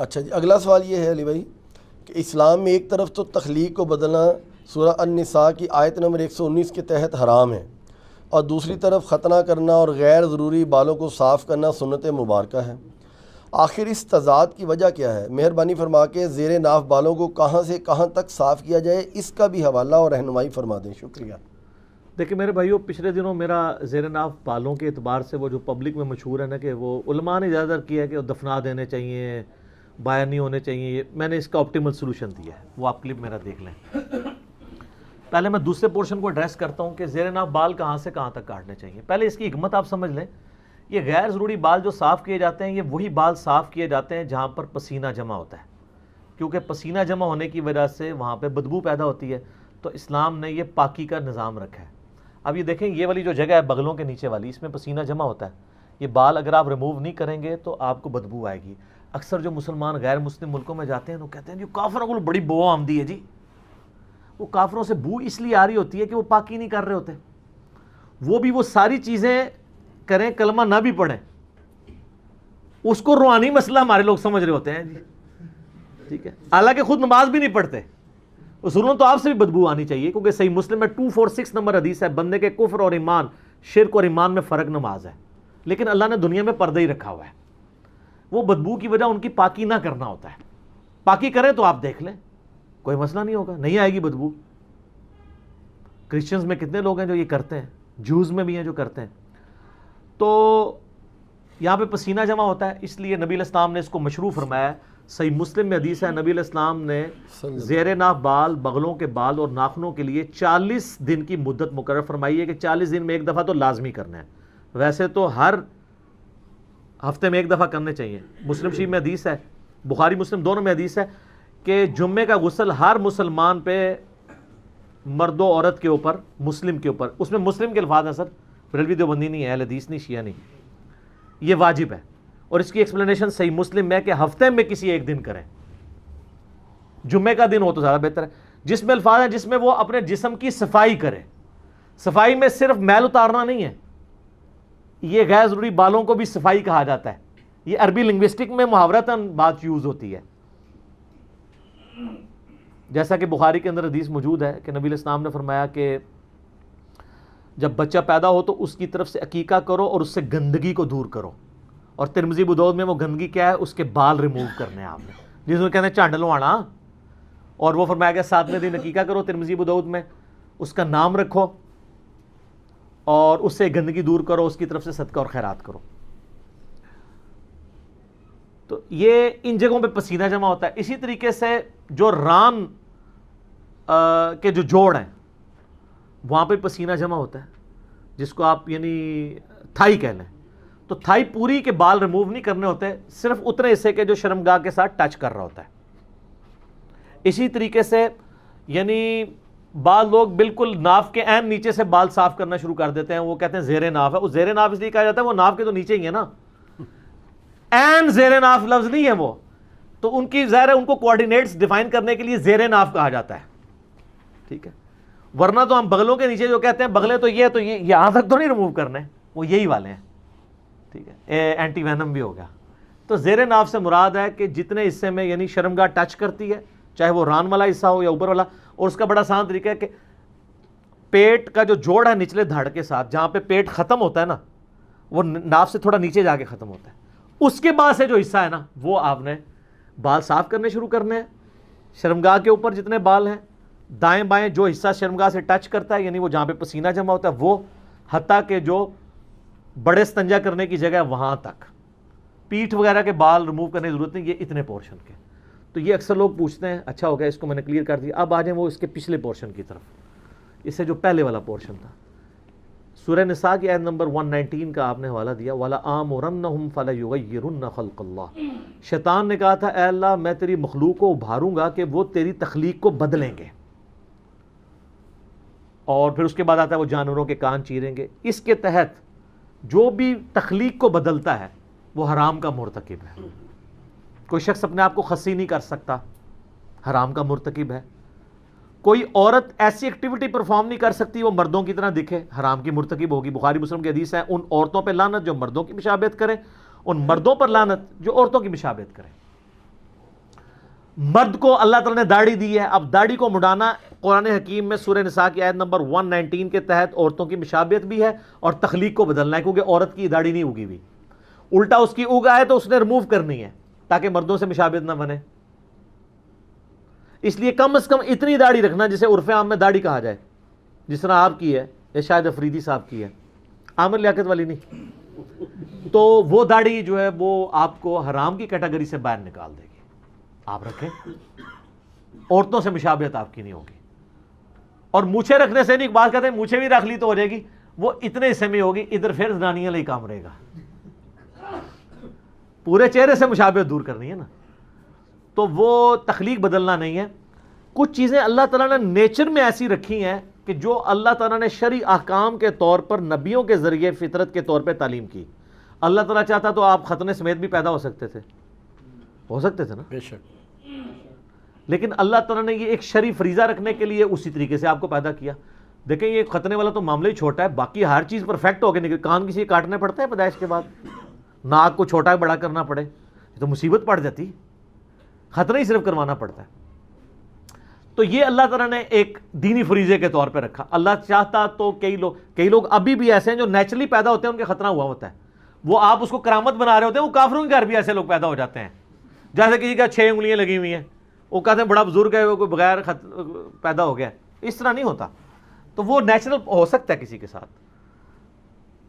اچھا جی، اگلا سوال یہ ہے علی بھائی کہ اسلام میں ایک طرف تو تخلیق کو بدلنا سورہ النساء کی آیت نمبر 119 کے تحت حرام ہے، اور دوسری طرف ختنہ کرنا اور غیر ضروری بالوں کو صاف کرنا سنت مبارکہ ہے۔ آخر اس تضاد کی وجہ کیا ہے؟ مہربانی فرما کے زیر ناف بالوں کو کہاں سے کہاں تک صاف کیا جائے، اس کا بھی حوالہ اور رہنمائی فرما دیں، شکریہ۔ دیکھیں میرے بھائیو، پچھلے دنوں میرا زیر ناف بالوں کے اعتبار سے وہ جو پبلک میں مشہور ہے نا کہ وہ علماء نے اجازت کیا ہے کہ وہ دفنا دینے چاہیے، باہر نہیں ہونے چاہیے، میں نے اس کا آپٹیمل سولوشن دیا ہے، وہ آپ کلپ میرا دیکھ لیں۔ پہلے میں دوسرے پورشن کو ایڈریس کرتا ہوں کہ زیر ناف بال کہاں سے کہاں تک کاٹنے چاہیے۔ پہلے اس کی حکمت آپ سمجھ لیں، یہ غیر ضروری بال جو صاف کیے جاتے ہیں، یہ وہی بال صاف کیے جاتے ہیں جہاں پر پسینہ جمع ہوتا ہے، کیونکہ پسینہ جمع ہونے کی وجہ سے وہاں پہ بدبو پیدا ہوتی ہے، تو اسلام نے یہ پاکی کا نظام رکھا ہے۔ اب یہ دیکھیں، یہ والی جو جگہ ہے بغلوں کے نیچے والی، اس میں پسینہ جمع ہوتا ہے، یہ بال اگر آپ ریموو نہیں کریں گے تو آپ کو بدبو آئے گی۔ اکثر جو مسلمان غیر مسلم ملکوں میں جاتے ہیں وہ کہتے ہیں جو کافروں کو بڑی بو آمدی ہے جی، وہ کافروں سے بو اس لیے آ رہی ہوتی ہے کہ وہ پاکی نہیں کر رہے ہوتے، وہ بھی وہ ساری چیزیں کریں، کلمہ نہ بھی پڑھیں، اس کو روحانی مسئلہ ہمارے لوگ سمجھ رہے ہوتے ہیں جی، ٹھیک ہے، حالانکہ خود نماز بھی نہیں پڑھتے۔ اصولوں تو آپ سے بھی بدبو آنی چاہیے، کیونکہ صحیح مسلم میں 246 نمبر حدیث ہے، بندے کے کفر اور ایمان، شرک اور ایمان میں فرق نماز ہے، لیکن اللہ نے دنیا میں پردہ ہی رکھا ہوا ہے، وہ بدبو کی وجہ ان کی پاکی نہ کرنا ہوتا ہے۔ پاکی کریں تو آپ دیکھ لیں، کوئی مسئلہ نہیں ہوگا، نہیں آئے گی بدبو۔ کرسچنز میں کتنے لوگ ہیں جو یہ کرتے ہیں، جوز میں بھی ہیں جو کرتے ہیں۔ تو یہاں پہ پسینہ جمع ہوتا ہے، اس لیے نبی علیہ السلام نے اس کو مشروع فرمایا ہے۔ صحیح مسلم میں حدیث ہے، نبی علیہ السلام نے زیر ناف بال، بغلوں کے بال اور ناخنوں کے لیے 40 دن کی مدت مقرر فرمائی ہے کہ 40 دن میں ایک دفعہ تو لازمی کرنا ہے، ویسے تو ہر ہفتے میں ایک دفعہ کرنے چاہیے۔ مسلم شریف میں حدیث ہے، بخاری مسلم دونوں میں حدیث ہے کہ جمعے کا غسل ہر مسلمان پہ، مرد و عورت کے اوپر، مسلم کے اوپر، اس میں مسلم کے الفاظ ہیں سر، بریلوی دیوبندی نہیں ہے، اہل حدیث نہیں، شیعہ نہیں، یہ واجب ہے، اور اس کی ایکسپلینیشن صحیح مسلم میں کہ ہفتے میں کسی ایک دن کریں، جمعے کا دن ہو تو زیادہ بہتر ہے، جس میں الفاظ ہیں جس میں وہ اپنے جسم کی صفائی کرے۔ صفائی میں صرف میل اتارنا نہیں ہے، یہ غیر ضروری بالوں کو بھی صفائی کہا جاتا ہے، یہ عربی لنگوسٹک میں محاورتاً بات یوز ہوتی ہے۔ جیسا کہ بخاری کے اندر حدیث موجود ہے کہ نبی علیہ السلام نے فرمایا کہ جب بچہ پیدا ہو تو اس کی طرف سے عقیقہ کرو اور اس سے گندگی کو دور کرو، اور ترمذی ابو داؤد میں وہ گندگی کیا ہے، اس کے بال ریموو کرنے ہیں آپ نے، جس میں کہتے ہیں چانڈ لوانا، اور وہ فرمایا کہ 7ویں دن عقیقہ کرو، ترمذی ابو داؤد میں اس کا نام رکھو اور اس سے گندگی دور کرو، اس کی طرف سے صدقہ اور خیرات کرو۔ تو یہ ان جگہوں پہ پسینہ جمع ہوتا ہے۔ اسی طریقے سے جو ران کے جو جوڑ ہیں وہاں پہ پسینہ جمع ہوتا ہے، جس کو آپ یعنی تھائی کہہ لیں، تو تھائی پوری کے بال ریموو نہیں کرنے ہوتے، صرف اتنے حصے کے جو شرمگاہ کے ساتھ ٹچ کر رہا ہوتا ہے۔ اسی طریقے سے یعنی بعض لوگ بالکل ناف کے عین نیچے سے بال صاف کرنا شروع کر دیتے ہیں، وہ کہتے ہیں زیر ناف ہے، وہ زیر ناف اس لیے کہا جاتا ہے وہ ناف کے تو نیچے ہی ہے نا، عین زیر ناف لفظ نہیں ہے وہ، تو ان کی ظاہر ہے ان کو کوارڈینیٹس ڈیفائن کرنے کے لیے زیر ناف کہا جاتا ہے، ٹھیک ہے، ورنہ تو ہم بغلوں کے نیچے جو کہتے ہیں بغلے تو یہ یہاں تک تو نہیں ریموو کرنے، وہ یہی والے ہیں، ٹھیک ہے، اینٹی وینم بھی ہو گیا۔ تو زیر ناف سے مراد ہے کہ جتنے حصے میں یعنی شرمگاہ ٹچ کرتی ہے، چاہے وہ ران والا حصہ ہو یا اوپر والا، اور اس کا بڑا آسان طریقہ ہے کہ پیٹ کا جو جوڑ ہے نچلے دھڑ کے ساتھ، جہاں پہ پیٹ ختم ہوتا ہے نا، وہ ناف سے تھوڑا نیچے جا کے ختم ہوتا ہے، اس کے بعد سے جو حصہ ہے نا وہ آپ نے بال صاف کرنے شروع کرنے ہیں۔ شرمگاہ کے اوپر جتنے بال ہیں، دائیں بائیں جو حصہ شرمگاہ سے ٹچ کرتا ہے، یعنی وہ جہاں پہ پسینہ جمع ہوتا ہے، وہ حتیٰ کہ جو بڑے استنجا کرنے کی جگہ ہے وہاں تک، پیٹھ وغیرہ کے بال ریموو کرنے کی ضرورت نہیں، یہ اتنے پورشن کے۔ تو یہ اکثر لوگ پوچھتے ہیں، اچھا ہو گیا اس کو میں نے کلیئر کر دیا، اب آ جائیں وہ اس کے پچھلے پورشن کی طرف، اس سے جو پہلے والا پورشن تھا۔ سورہ نساء کی آیت نمبر 119 کا آپ نے حوالہ دیا، وَلَآمُرَنَّهُمْ فَلَيُغَيِّرُنَّ خَلْقَ اللَّهِ، شیطان نے کہا تھا اے اللہ میں تیری مخلوق کو ابھاروں گا کہ وہ تیری تخلیق کو بدلیں گے، اور پھر اس کے بعد آتا ہے وہ جانوروں کے کان چیریں گے۔ اس کے تحت جو بھی تخلیق کو بدلتا ہے وہ حرام کا مرتکب ہے۔ کوئی شخص اپنے آپ کو خصی نہیں کر سکتا، حرام کا مرتکب ہے۔ کوئی عورت ایسی ایکٹیویٹی پرفارم نہیں کر سکتی وہ مردوں کی طرح دکھے، حرام کی مرتکب ہوگی۔ بخاری مسلم کی حدیث ہے، ان عورتوں پہ لعنت جو مردوں کی مشابہت کریں، ان مردوں پر لعنت جو عورتوں کی مشابہت کریں۔ مرد کو اللہ تعالیٰ نے داڑھی دی ہے. اب داڑھی کو مڈانا قرآن حکیم میں سورہ نساء کی آیت نمبر 119 کے تحت عورتوں کی مشابہت بھی ہے اور تخلیق کو بدلنا ہے, کیونکہ عورت کی داڑھی نہیں اگی ہوئی, الٹا اس کی اگا ہے تو اس نے ریموو کرنی ہے تاکہ مردوں سے مشابہت نہ بنے. اس لیے کم از کم اتنی داڑھی رکھنا جسے عرف عام میں داڑھی کہا جائے, جس طرح آپ کی ہے یا شاید افریدی صاحب کی ہے, عامر لیاقت والی نہیں. تو وہ داڑھی جو ہے وہ آپ کو حرام کی کیٹیگری سے باہر نکال دے گی. آپ رکھیں, عورتوں سے مشابہت آپ کی نہیں ہوگی. اور مونچھیں رکھنے سے نہیں, بات کہتے ہیں مونچھیں بھی رکھ لی تو ہو جائے گی, وہ اتنے حصے میں ہوگی, ادھر پھر زنانیاں لئی کام رہے گا. پورے چہرے سے مشابہت دور کرنی ہے نا. تو وہ تخلیق بدلنا نہیں ہے. کچھ چیزیں اللہ تعالیٰ نے نیچر میں ایسی رکھی ہیں کہ جو اللہ تعالیٰ نے شرعی احکام کے طور پر نبیوں کے ذریعے فطرت کے طور پہ تعلیم کی. اللہ تعالیٰ چاہتا تو آپ ختنے سمیت بھی پیدا ہو سکتے تھے نا, بے شک. لیکن اللہ تعالیٰ نے یہ ایک شرعی فریضہ رکھنے کے لیے اسی طریقے سے آپ کو پیدا کیا. دیکھیں یہ ختنے والا تو معاملہ ہی چھوٹا ہے, باقی ہر چیز پرفیکٹ ہو کے نکل. کان کسی کاٹنے پڑتے ہیں پیدائش کے بعد, ناک کو چھوٹا بڑا کرنا پڑے تو مصیبت پڑ جاتی, ختنہ ہی صرف کروانا پڑتا ہے. تو یہ اللہ تعالیٰ نے ایک دینی فریضے کے طور پہ رکھا. اللہ چاہتا تو کئی لوگ ابھی بھی ایسے ہیں جو نیچرلی پیدا ہوتے ہیں, ان کے ختنہ ہوا ہوتا ہے, وہ آپ اس کو کرامت بنا رہے ہوتے ہیں. وہ کافروں کے گھر بھی ایسے لوگ پیدا ہو جاتے ہیں, جیسے کسی کا 6 انگلیاں لگی ہوئی ہیں, وہ کہتے ہیں بڑا بزرگ ہے, وہ کوئی بغیر پیدا ہو گیا. اس طرح نہیں ہوتا. تو وہ نیچرل ہو سکتا ہے کسی کے ساتھ.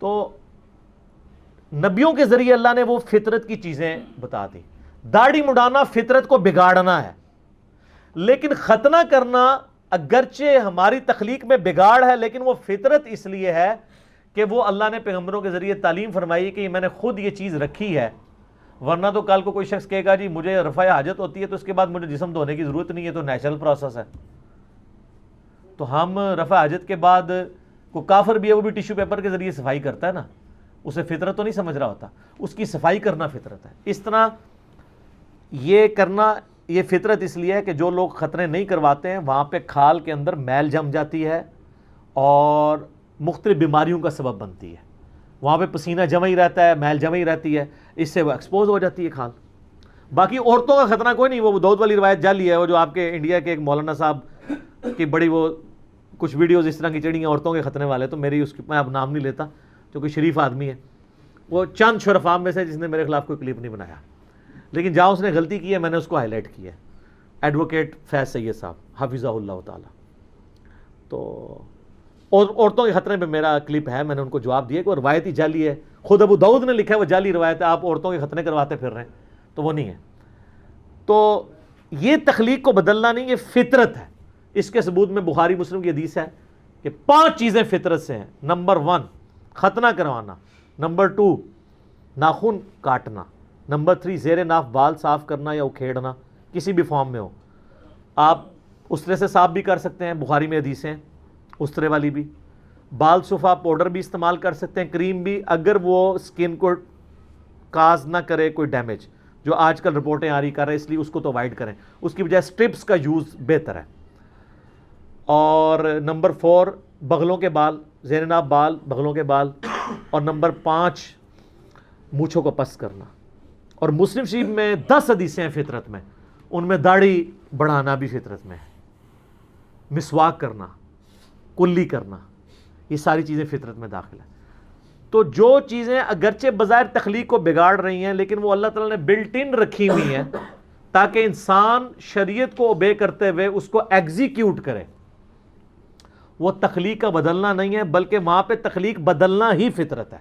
تو نبیوں کے ذریعے اللہ نے وہ فطرت کی چیزیں بتا دی. داڑھی مڈانا فطرت کو بگاڑنا ہے, لیکن ختنہ کرنا اگرچہ ہماری تخلیق میں بگاڑ ہے, لیکن وہ فطرت اس لیے ہے کہ وہ اللہ نے پیغمبروں کے ذریعے تعلیم فرمائی کہ میں نے خود یہ چیز رکھی ہے. ورنہ تو کل کو کوئی شخص کہے گا جی مجھے رفع حاجت ہوتی ہے تو اس کے بعد مجھے جسم دھونے کی ضرورت نہیں ہے, تو نیچرل پروسیس ہے. تو ہم رفع حاجت کے بعد کوئی کافر بھی ہے, وہ بھی ٹیشو پیپر کے ذریعے صفائی کرتا ہے نا, اسے فطرت تو نہیں سمجھ رہا ہوتا, اس کی صفائی کرنا فطرت ہے. اس طرح یہ کرنا یہ فطرت اس لیے ہے کہ جو لوگ ختنے نہیں کرواتے ہیں وہاں پہ کھال کے اندر میل جم جاتی ہے اور مختلف بیماریوں کا سبب بنتی ہے. وہاں پہ پسینہ جمع ہی رہتا ہے, میل جمع ہی رہتی ہے, اس سے وہ ایکسپوز ہو جاتی ہے کھال. باقی عورتوں کا خطرہ کوئی نہیں, وہ دودھ والی روایت جعلی ہے, وہ جو آپ کے انڈیا کے ایک مولانا صاحب کی بڑی وہ کچھ ویڈیوز اس طرح کی چڑھی ہیں عورتوں کے ختنے والے, تو میری اس کی میں اب نام نہیں لیتا, جو کوئی شریف آدمی ہے, وہ چند شرفاء میں سے جس نے میرے خلاف کوئی کلپ نہیں بنایا, لیکن جہاں اس نے غلطی کی ہے میں نے اس کو ہائی لائٹ کیا ہے. ایڈوکیٹ فیض سید صاحب حفظہ اللہ تعالی. تو اور عورتوں کے خطرے میں میرا کلپ ہے, میں نے ان کو جواب دیا کہ وہ روایت ہی جعلی ہے. خود ابو داؤد نے لکھا ہے وہ جعلی روایت ہے, آپ عورتوں کے خطرے کرواتے پھر رہے ہیں, تو وہ نہیں ہے. تو یہ تخلیق کو بدلنا نہیں, یہ فطرت ہے. اس کے ثبوت میں بخاری مسلم کی حدیث ہے کہ 5 چیزیں فطرت سے ہیں. نمبر 1 ختنہ کروانا, نمبر 2 ناخن کاٹنا, نمبر 3 زیر ناف بال صاف کرنا یا اکھیڑنا کسی بھی فارم میں ہو. آپ استرے سے صاف بھی کر سکتے ہیں, بخاری میں حدیثیں استرے والی بھی. بال صفا پاؤڈر بھی استعمال کر سکتے ہیں, کریم بھی, اگر وہ سکن کو کاز نہ کرے کوئی ڈیمیج, جو آج کل رپورٹیں آ رہی کر رہے ہیں, اس لیے اس کو تو اوائڈ کریں. اس کی بجائے سٹرپس کا یوز بہتر ہے. اور نمبر 4 بغلوں کے بال, زیر ناف بال, بغلوں کے بال. اور نمبر 5 مونچھوں کو پس کرنا. اور مسلم شریف میں 10 حدیثیں ہیں فطرت میں, ان میں داڑھی بڑھانا بھی فطرت میں ہے, مسواک کرنا, کلی کرنا, یہ ساری چیزیں فطرت میں داخل ہیں. تو جو چیزیں اگرچہ بظاہر تخلیق کو بگاڑ رہی ہیں, لیکن وہ اللہ تعالیٰ نے بلٹ ان رکھی ہوئی ہیں تاکہ انسان شریعت کو اوبے کرتے ہوئے اس کو ایگزیکیوٹ کرے. وہ تخلیق کا بدلنا نہیں ہے, بلکہ وہاں پہ تخلیق بدلنا ہی فطرت ہے.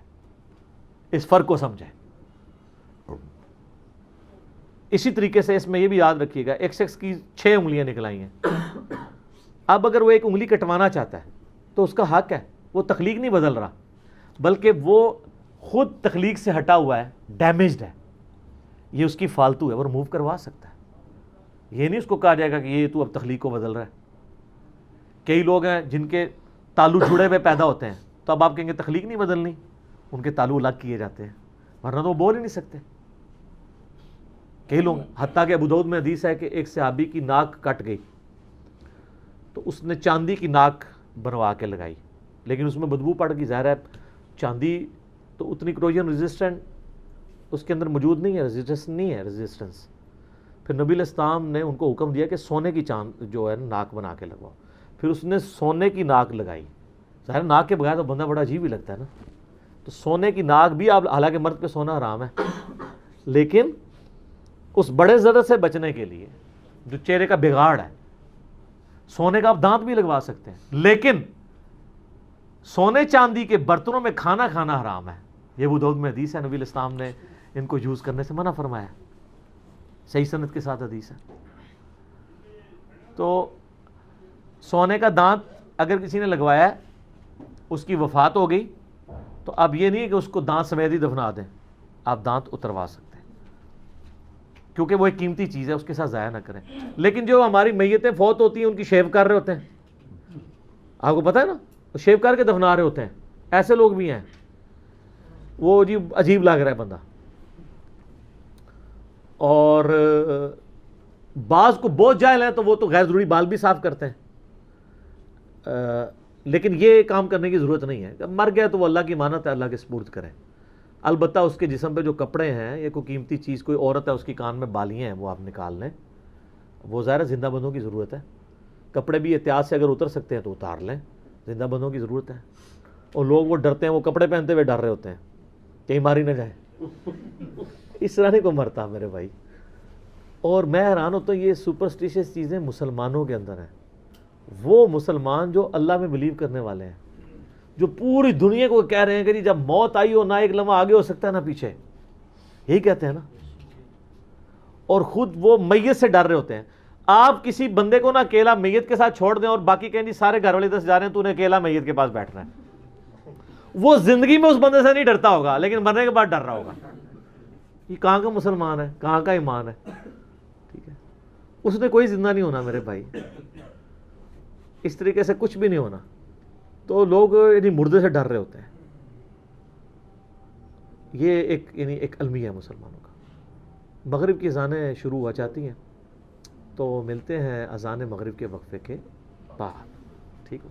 اس فرق کو سمجھیں. اسی طریقے سے اس میں یہ بھی یاد رکھیے گا, ایک شخص کی 6 انگلیاں نکل آئی ہیں. اب اگر وہ ایک انگلی کٹوانا چاہتا ہے تو اس کا حق ہے, وہ تخلیق نہیں بدل رہا, بلکہ وہ خود تخلیق سے ہٹا ہوا ہے, ڈیمیجڈ ہے, یہ اس کی فالتو ہے, وہ ریموو کروا سکتا ہے. یہ نہیں اس کو کہا جائے گا کہ یہ تو اب تخلیق کو بدل رہا ہے. کئی لوگ ہیں جن کے تالو جڑے ہوئے پیدا ہوتے ہیں, تو اب آپ کہیں گے تخلیق نہیں بدلنی, ان کے تالو الگ کیے جاتے ہیں, ورنہ تو وہ بول ہی نہیں سکتے. کئی لوگ, حتیٰ کہ ابو داؤد میں حدیث ہے کہ ایک صحابی کی ناک کٹ گئی تو اس نے چاندی کی ناک بنوا کے لگائی, لیکن اس میں بدبو پڑ گئی. ظاہر ہے چاندی تو اتنی کروجن ریزسٹنٹ اس کے اندر موجود نہیں ہے, ریزسٹنس نہیں ہے, ریزسٹنس پھر نبی علیہ السلام نے ان کو حکم دیا کہ سونے کی چاند جو ہے ناک بنا کے لگواؤ. پھر اس نے سونے کی ناک لگائی. ظاہر ناک کے بغیر تو بندہ بڑا عجیب ہی لگتا ہے نا. تو سونے کی ناک بھی آپ, حالانکہ مرد پہ سونا حرام ہے, لیکن اس بڑے ضرر سے بچنے کے لیے جو چہرے کا بگاڑ ہے, سونے کا آپ دانت بھی لگوا سکتے ہیں, لیکن سونے چاندی کے برتنوں میں کھانا کھانا حرام ہے. یہ ابو داؤد میں حدیث ہے, نبی علیہ السلام نے ان کو یوز کرنے سے منع فرمایا, صحیح سند کے ساتھ حدیث ہے. تو سونے کا دانت اگر کسی نے لگوایا ہے, اس کی وفات ہو گئی, تو اب یہ نہیں ہے کہ اس کو دانت سمیت ہی دفنا دیں, آپ دانت اتروا سکتے ہیں, کیونکہ وہ ایک قیمتی چیز ہے, اس کے ساتھ ضائع نہ کریں. لیکن جو ہماری میتیں فوت ہوتی ہیں ان کی شیو کر رہے ہوتے ہیں, آپ کو پتہ ہے نا, وہ شیو کر کے دفنا رہے ہوتے ہیں, ایسے لوگ بھی ہیں, وہ عجیب لگ رہا ہے بندہ. اور بعض کو بہت جاہل ہیں تو وہ تو غیر ضروری بال بھی صاف کرتے ہیں, لیکن یہ کام کرنے کی ضرورت نہیں ہے. جب مر گیا تو وہ اللہ کی امانت ہے, اللہ کے سپرد کریں. البتہ اس کے جسم پہ جو کپڑے ہیں, یہ کوئی قیمتی چیز, کوئی عورت ہے اس کی کان میں بالیاں ہیں, وہ آپ نکال لیں, وہ ظاہر زندہ بندوں کی ضرورت ہے. کپڑے بھی احتیاط سے اگر اتر سکتے ہیں تو اتار لیں, زندہ بندوں کی ضرورت ہے. اور لوگ وہ ڈرتے ہیں, وہ کپڑے پہنتے ہوئے ڈر رہے ہوتے ہیں کہیں ماری نہ جائے. اس طرح نہیں کو مرتا میرے بھائی. اور میں حیران ہوتا ہوں, یہ سپرسٹیشس چیزیں مسلمانوں کے اندر ہیں. وہ مسلمان جو اللہ میں بلیو کرنے والے ہیں, جو پوری دنیا کو کہہ رہے ہیں کہ جب موت آئی ہو, نہ ایک لمحہ آگے ہو سکتا ہے نہ پیچھے, یہی کہتے ہیں نا, اور خود وہ میت سے ڈر رہے ہوتے ہیں. آپ کسی بندے کو نہ اکیلا میت کے ساتھ چھوڑ دیں اور باقی کہیں سارے گھر والے ادھر سے جا رہے ہیں, تو انہیں اکیلا میت کے پاس بیٹھنا ہے. وہ زندگی میں اس بندے سے نہیں ڈرتا ہوگا, لیکن مرنے کے بعد ڈر رہا ہوگا. یہ کہاں کا مسلمان ہے, کہاں کا ایمان ہے؟ ٹھیک ہے, اس نے کوئی زندہ نہیں ہونا میرے بھائی, اس طریقے سے کچھ بھی نہیں ہونا. تو لوگ یعنی مردے سے ڈر رہے ہوتے ہیں. یہ ایک المیہ ہے مسلمانوں کا. مغرب کی اذانیں شروع ہو جاتی ہیں, تو ملتے ہیں اذان مغرب کے وقفے کے بعد. ٹھیک ہے.